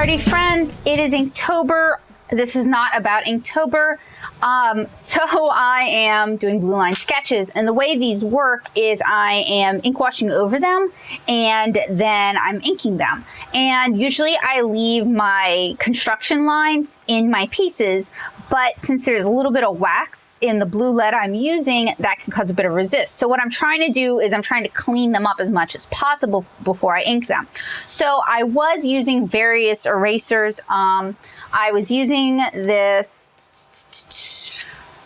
Alrighty friends, it is Inktober. This is not about Inktober. So I am doing blue line sketches, and the way these work is I am ink washing over them and then I'm inking them. And usually I leave my construction lines in my pieces, but since there's a little bit of wax in the blue lead I'm using, that can cause a bit of resist. So what I'm trying to do is I'm trying to clean them up as much as possible before I ink them. So I was using various erasers. I was using this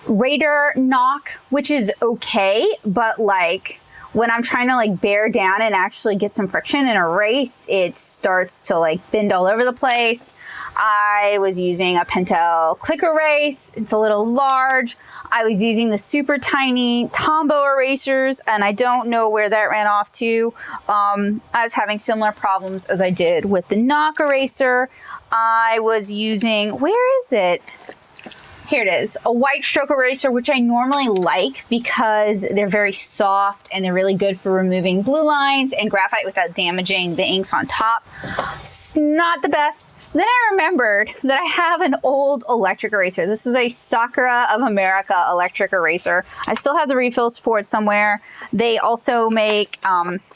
Raider knock, which is okay, but like when I'm trying to like bear down and actually get some friction and erase, it starts to like bend all over the place. I was using a Pentel Click Erase. It's a little large. I was using the super tiny Tombow erasers, and I don't know where that ran off to. I was having similar problems as I did with the knock eraser. I was using, where is it? Here it is, a white stroke eraser, which I normally like because they're very soft and they're really good for removing blue lines and graphite without damaging the inks on top. It's not the best. Then I remembered that I have an old electric eraser. This is a Sakura of America electric eraser. I still have the refills for it somewhere. They also make,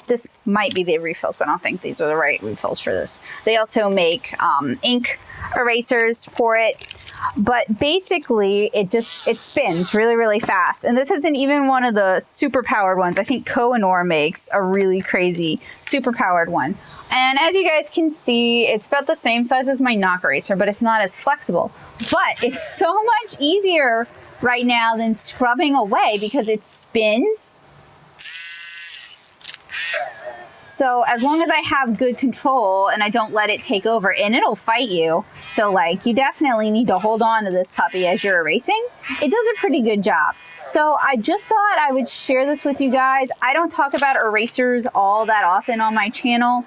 this might be the refills, but I don't think these are the right refills for this. They also make ink erasers for it. But basically, it spins really, really fast. And this isn't even one of the super powered ones. I think Kohinoor makes a really crazy super powered one. And as you guys can see, it's about the same size as my knock eraser, but it's not as flexible. But it's so much easier right now than scrubbing away because it spins. So as long as I have good control and I don't let it take over, and it'll fight you. So like you definitely need to hold on to this puppy as you're erasing. It does a pretty good job. So I just thought I would share this with you guys. I don't talk about erasers all that often on my channel.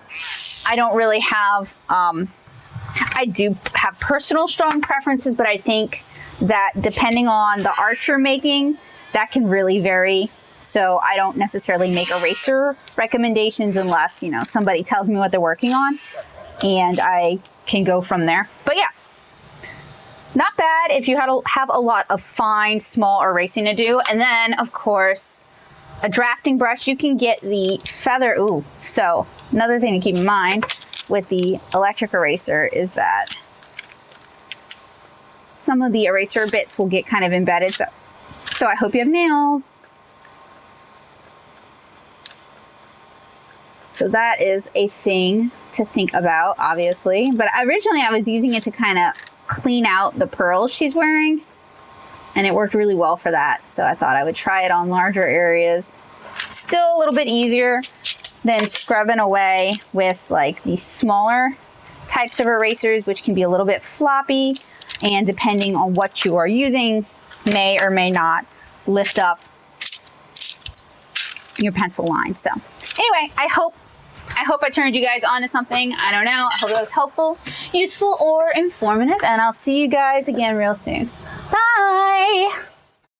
I don't really have, I do have personal strong preferences, but I think that depending on the art you're making, that can really vary. So I don't necessarily make eraser recommendations unless, you know, somebody tells me what they're working on and I can go from there. But yeah, not bad if you have a lot of fine, small erasing to do. And then of course, a drafting brush, you can get the feather. Ooh, so another thing to keep in mind with the electric eraser is that some of the eraser bits will get kind of embedded. So I hope you have nails. So that is a thing to think about, obviously. But originally I was using it to kind of clean out the pearls she's wearing, and it worked really well for that. So I thought I would try it on larger areas. Still a little bit easier than scrubbing away with like these smaller types of erasers, which can be a little bit floppy, and depending on what you are using, may or may not lift up your pencil line. So anyway, I hope I turned you guys on to something. I don't know. I hope it was helpful, useful, or informative, and I'll see you guys again real soon. Bye.